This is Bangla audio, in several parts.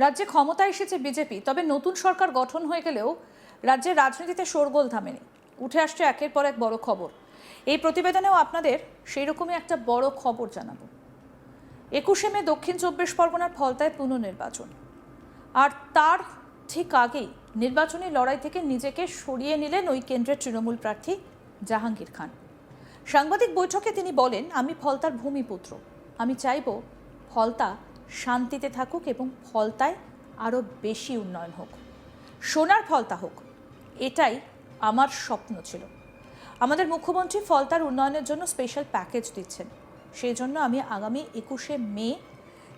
রাজ্যে ক্ষমতায় এসেছে বিজেপি, তবে নতুন সরকার গঠন হয়ে গেলেও রাজ্যের রাজনীতিতে শোরগোল থামেনি। উঠে আসছে একের পর এক বড় খবর। এই প্রতিবেদনেও আপনাদের সেই রকমই একটা বড় খবর জানাবো। 21শে মে দক্ষিণ 24 পরগনার ফলতায় পুনর্নির্বাচন, আর তার ঠিক আগেই নির্বাচনী লড়াই থেকে নিজেকে সরিয়ে নিলেন ওই কেন্দ্রের তৃণমূল প্রার্থী জাহাঙ্গীর খান। সাংবাদিক বৈঠকে তিনি বলেন, আমি ফলতার ভূমিপুত্র, আমি চাইব ফলতা শান্তিতে থাকুক এবং ফলতায় আরও বেশি উন্নয়ন হোক, সোনার ফলতা হোক, এটাই আমার স্বপ্ন ছিল। আমাদের মুখ্যমন্ত্রী ফলতার উন্নয়নের জন্য স্পেশাল প্যাকেজ দিচ্ছেন, সেই জন্য আমি আগামী 21শে মে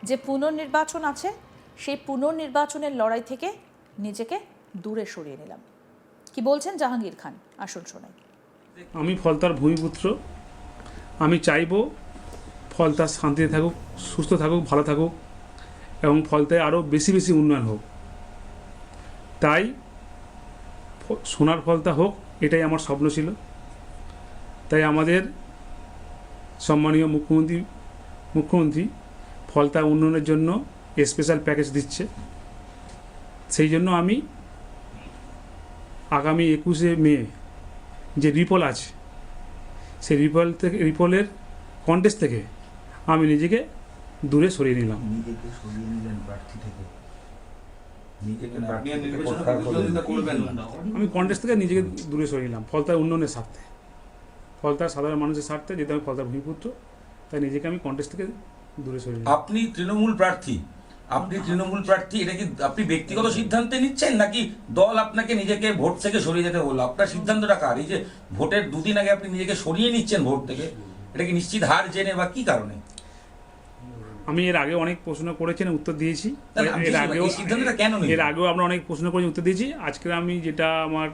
যে পুনর্নির্বাচন আছে সেই পুনর্নির্বাচনের লড়াই থেকে নিজেকে দূরে সরিয়ে নিলাম। কি বলছেন জাহাঙ্গীর খান, আসুন শোনাই। আমি ফলতার ভূমিপুত্র, আমি চাইব ফলতা শান্তিতে থাকুক, সুস্থ থাকুক, ভালো থাকুক এবং ফলতায় আরও বেশি বেশি উন্নয়ন হোক। তাই সোনার ফলতা হোক, এটাই আমার স্বপ্ন ছিল। তাই আমাদের সম্মানীয় মুখ্যমন্ত্রী ফলতা উন্নয়নের জন্য স্পেশাল প্যাকেজ দিচ্ছে। সেই জন্য আমি আগামী 21শে মে যে রিপোল আছে সেই রিপোলের কন্টেস্ট থেকে আমি নিজেকে দূরে সরিয়ে নিলাম। আমি কন্টেস্ট থেকে নিজেকে দূরে সরিয়ে নিলাম ফলতার উন্নয়নের স্বার্থে, ফলতার সাধারণ মানুষের স্বার্থে। যেহেতু আমি ফলতার ভূমিপুত্র, তাই নিজেকে আমি কন্টেস্ট থেকে দূরে সরিয়ে নিলাম। আপনি তৃণমূল প্রার্থী, এটা কি আপনি ব্যক্তিগত সিদ্ধান্তে নিচ্ছেন নাকি দল আপনাকে নিজেকে ভোট থেকে সরিয়ে যেতে বললো? আপনার সিদ্ধান্তটা কার? এই যে ভোটের দুদিন আগে আপনি নিজেকে সরিয়ে নিচ্ছেন ভোট থেকে, এটা কি নিশ্চিত হার জেনে বা কি কারণে? আমি এর আগে অনেক প্রশ্ন করেছেন, উত্তর দিয়েছি। এর আগেও আমরা অনেক প্রশ্ন করেছি, উত্তর দিয়েছি। আজকে আমি যেটা আমার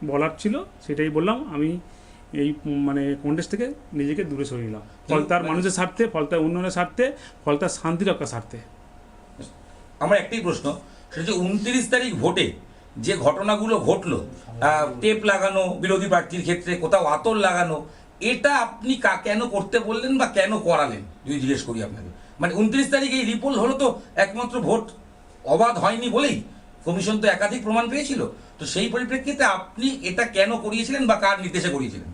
বলার ছিল সেটাই বললাম। আমি এই কন্টেস্ট থেকে নিজেকে দূরে সরিয়ে নিলাম ফলতার মানুষের স্বার্থে, ফলতার উন্নয়নের স্বার্থে, ফলতার শান্তি রক্ষার স্বার্থে। আমার একটাই প্রশ্ন, সেটা হচ্ছে 29 তারিখ ভোটে যে ঘটনাগুলো ঘটলো, টেপ লাগানো বিরোধী প্রার্থীর ক্ষেত্রে, কোথাও আতর লাগানো, এটা আপনি কেন করতে বললেন বা কেন করালেন যদি জিজ্ঞেস করি আপনাকে? 29 তারিখ এই রিপোল হলো তো একমাত্র ভোট অবাধ হয়নি বলেই, কমিশন তো একাধিক প্রমাণ পেয়েছিল। তো সেই পরিপ্রেক্ষিতে আপনি এটা কেন করিয়েছিলেন বা কার নির্দেশে করিয়েছিলেন?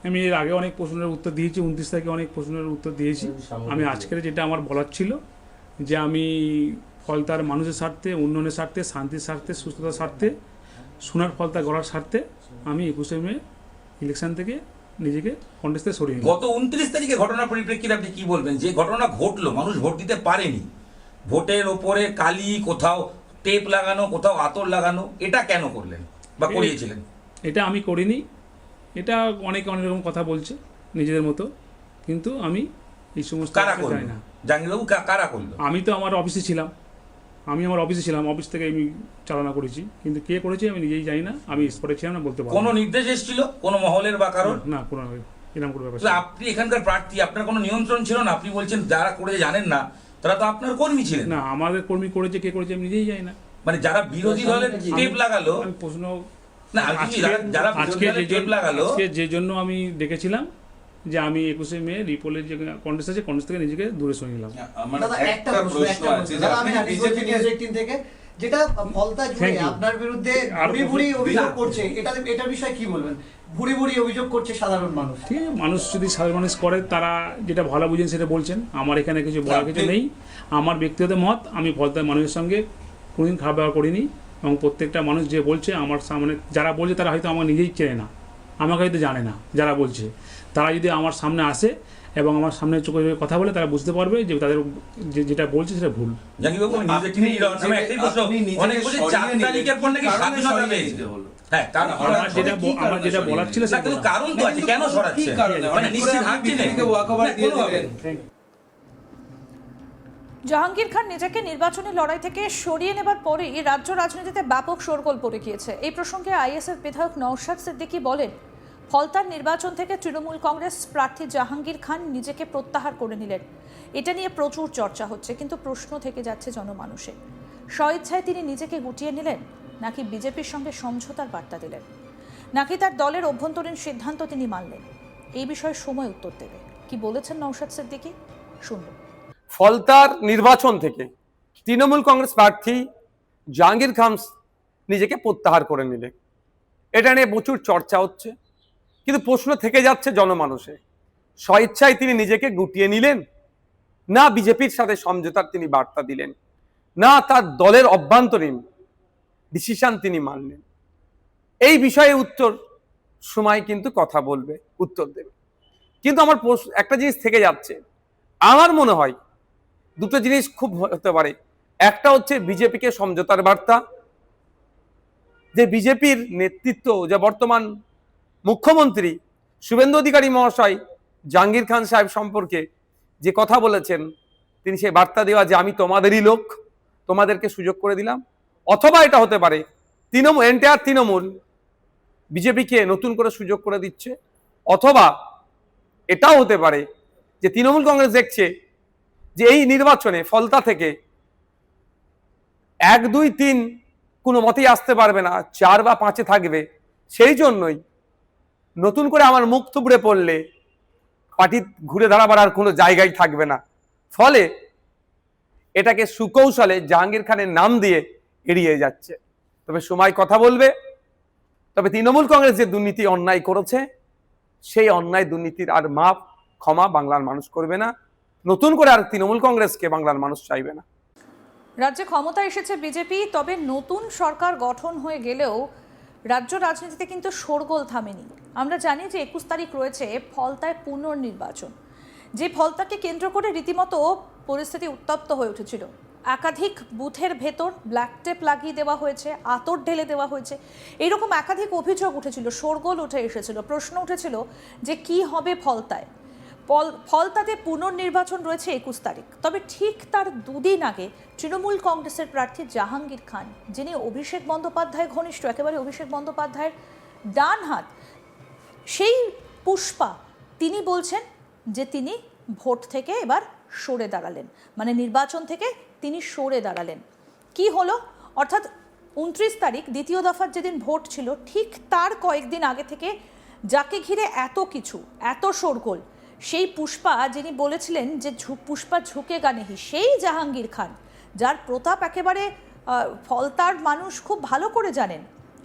আমি এর আগে অনেক প্রশ্নের উত্তর দিয়েছি, 29 তারিখে অনেক প্রশ্নের উত্তর দিয়েছি। আমি আজকের যেটা আমার বলার ছিল যে আমি ফলতার মানুষের স্বার্থে, উন্নয়নের স্বার্থে, শান্তির স্বার্থে, সুস্থতার স্বার্থে, সোনার ফলতা গড়ার স্বার্থে আমি 21শে মে ইলেকশন থেকে নিজেকে কন্টেস্টে সরিয়ে নিই। গত 29 তারিখে ঘটনার পরিপ্রেক্ষিতে আপনি কি বলবেন? যে ঘটনা ঘটলো, মানুষ ভোট দিতে পারেনি, ভোটের ওপরে কালি, কোথাও টেপ লাগানো, কোথাও আতর লাগানো, এটা কেন করলেন বা করিয়েছিলেন? এটা আমি করিনি। এটা অনেকে অনেক রকম কথা বলছে নিজেদের মতো, কিন্তু আমি এই সমস্ত জানি না। জাহাঙ্গীরবাবু, কারা করলো? আমি তো আমার অফিসে ছিলাম, অফিস থেকে আমি চালনা করেছি, কিন্তু কে করেছে আমি নিজেই জানি না। আমি স্পটে ছিলাম না, বলতে পারবো। কোনো নির্দেশ এসেছিল কোনো মহলের বা কারণ? না, কোনো এরকম কোনো ব্যাপার। আপনি এখানকার প্রার্থী, আপনার কোনো নিয়ন্ত্রণ ছিল না? আপনি বলছেন যারা করেছে জানেন না, তারা তো আপনার কর্মী ছিলেন। না, আমাদের কর্মী করেছে, কে করেছে আমি নিজেই জানি না। যারা বিরোধী দলের টেপ লাগালো, আমি প্রশ্ন না যারা আজকে যে জন্য আমি দেখেছিলাম যে আমি 21শে মে রিপোলের যে কন্টেস্ট আছে, কন্টেস্ট থেকে নিজেকে দূরে সরিয়ে নিলাম। একটা প্রশ্ন আছে আমি বিজেপি নিউজ 18 থেকে, যেটা ফলতা জুড়ে আপনার বিরুদ্ধে ভুরি অভিযোগ করছে, এটার বিষয়ে কি বলবেন? ভুরি অভিযোগ করছে সাধারণ মানুষ। ঠিক আছে, মানুষ যদি সাধারণ মানুষ করে, তারা যেটা ভালো বুঝেন সেটা বলছেন। আমার এখানে কিছু বলার কিছু নেই। আমার ব্যক্তিগত মত, আমি ফলতার মানুষের সঙ্গে কোনোদিন খারাপ ব্যবহার করিনি এবং প্রত্যেকটা মানুষ যে বলছে আমার সামনে, যারা বলছে তারা হয়তো আমার নিজেই চেনে না, আমাকে হয়তো জানে না। যারা বলছে তারা যদি আমার সামনে আসে এবং আমার সামনে চোখে কথা বলে, তারা বুঝতে পারবে যে তাদের যেটা বলছে সেটা ভুল। আমার যেটা বলার ছিল কারণ তো আছে, কেন সরাচ্ছে? জাহাঙ্গীর খান নিজেকে নির্বাচনী লড়াই থেকে সরিয়ে নেবার পরেই রাজ্য রাজনীতিতে ব্যাপক শোরগোল পড়ে গিয়েছে। এই প্রসঙ্গে আইএসএফ বিধায়ক নওশাদ সিদ্দিকী বলেন, ফলতার নির্বাচন থেকে তৃণমূল কংগ্রেস প্রার্থী জাহাঙ্গীর খান নিজেকে প্রত্যাহার করে নিলেন। এটা নিয়ে প্রচুর চর্চা হচ্ছে, কিন্তু প্রশ্ন থেকে যাচ্ছে জনমানুষে, স্বইচ্ছায় তিনি নিজেকে গুটিয়ে নিলেন নাকি বিজেপির সঙ্গে সমঝোতার বার্তা দিলেন, নাকি তার দলের অভ্যন্তরীণ সিদ্ধান্ত তিনি মানলেন? এই বিষয়ে সময় উত্তর দেবে। কি বলেছেন নওশাদ সিদ্দিকী, শুনুন। ফলতার নির্বাচন থেকে তৃণমূল কংগ্রেস প্রার্থী জাহাঙ্গীর খান নিজেকে প্রত্যাহার করে নিলেন। এটা নিয়ে প্রচুর চর্চা হচ্ছে, কিন্তু প্রশ্ন থেকে যাচ্ছে জনমানসে, স্বইচ্ছায় তিনি নিজেকে গুটিয়ে নিলেন, না বিজেপির সাথে সমঝোতার তিনি বার্তা দিলেন, না তার দলের অভ্যন্তরীণ ডিসিশন তিনি মানলেন? এই বিষয়ে উত্তর সময় কিন্তু কথা বলবে, উত্তর দেবে। কিন্তু আমার একটা জিনিস থেকে যাচ্ছে, আমার মনে হয় দুটো জিনিস খুব হতে পারে। একটা হচ্ছে বিজেপিকে সমঝোতার বার্তা, যে বিজেপির নেতৃত্ব, যে বর্তমান মুখ্যমন্ত্রী শুভেন্দু অধিকারী মহাশয় জাহাঙ্গীর খান সাহেব সম্পর্কে যে কথা বলেছেন, তিনি সেই বার্তা দেওয়া যে আমি তোমাদেরই লোক, তোমাদেরকে সুযোগ করে দিলাম। অথবা এটা হতে পারে তৃণমূল বিজেপিকে নতুন করে সুযোগ করে দিচ্ছে। অথবা এটাও হতে পারে যে তৃণমূল কংগ্রেস দেখছে যে এই নির্বাচনে ফলতা থেকে 1, 2, 3 কোনো মতেই আসতে পারবে না, 4 বা 5-এ থাকবে। সেই জন্যই নতুন করে আমার মুখ থুবড়ে পড়লে পার্টি ঘুরে দাঁড়াবার আর কোনো জায়গায় থাকবে না। ফলে এটাকে সুকৌশলে জাহাঙ্গীর খানের নাম দিয়ে এড়িয়ে যাচ্ছে। তবে সময় কথা বলবে। তবে তৃণমূল কংগ্রেস যে দুর্নীতি অন্যায় করেছে, সেই অন্যায় দুর্নীতির আর মাপ ক্ষমা বাংলার মানুষ করবে না। নতুন করে আর তৃণমূল কংগ্রেসকে বাংলার মানুষ চাইবে না। রাজ্যে ক্ষমতা এসেছে বিজেপি, তবে নতুন সরকার গঠন হয়ে গেলেও রাজ্য রাজনীতিতে কিন্তু শোরগোল থামেনি। আমরা জানি যে 21 তারিখ রয়েছে ফলতায় পুনর্নির্বাচন, যে ফলতাকে কেন্দ্র করে রীতিমতো পরিস্থিতি উত্তপ্ত হয়ে উঠেছিল। একাধিক বুথের ভেতর ব্ল্যাক টেপ লাগিয়ে দেওয়া হয়েছে, আতর ঢেলে দেওয়া হয়েছে, এইরকম একাধিক অভিযোগ উঠেছিল, শোরগোল উঠে এসেছিল, প্রশ্ন উঠেছিল যে কি হবে ফলতায়। ফলতাতে পুনর্নির্বাচন রয়েছে 21 তারিখ। তবে ঠিক তার দুদিন আগে তৃণমূল কংগ্রেসের প্রার্থী জাহাঙ্গীর খান, যিনি অভিষেক বন্দ্যোপাধ্যায় ঘনিষ্ঠ, একেবারে অভিষেক বন্দ্যোপাধ্যায়ের ডান হাত, সেই পুষ্পা, তিনি বলছেন যে তিনি ভোট থেকে এবার সরে দাঁড়ালেন, মানে নির্বাচন থেকে তিনি সরে দাঁড়ালেন। কি হলো? অর্থাৎ 29 তারিখ দ্বিতীয় দফার যেদিন ভোট ছিল, ঠিক তার কয়েকদিন আগে থেকে যাকে ঘিরে এত কিছু, এত শোরগোল, সেই পুষ্পা যিনি বলেছিলেন যে পুষ্পা ঝুঁকে গানেহি, সেই জাহাঙ্গীর খান, যার প্রতাপ একেবারে ফলতার মানুষ খুব ভালো করে জানেন,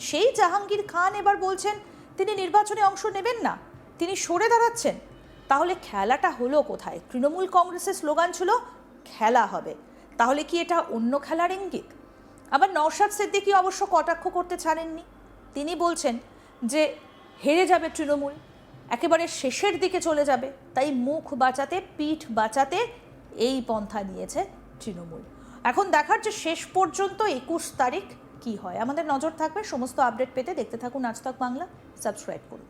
সেই জাহাঙ্গীর খান এবার বলছেন তিনি নির্বাচনে অংশ নেবেন না, তিনি সরে দাঁড়াচ্ছেন। তাহলে খেলাটা হলো কোথায়? তৃণমূল কংগ্রেসের স্লোগান ছিল খেলা হবে, তাহলে কি এটা অন্য খেলার ইঙ্গিত? আবার নওশাদ সিদ্দিকী অবশ্য কটাক্ষ করতে ছাড়েননি। তিনি বলছেন যে হেরে যাবে তৃণমূল, একেবারে শেষের দিকে চলে যাবে, তাই মুখ বাঁচাতে, পিঠ বাঁচাতে এই পন্থা নিয়েছে তৃণমূল। এখন দেখার যে শেষ পর্যন্ত 21 তারিখ কি হয়। আমাদের নজর থাকবে। সমস্ত আপডেট পেতে দেখতে থাকুন আজ তাক বাংলা, সাবস্ক্রাইব করুন।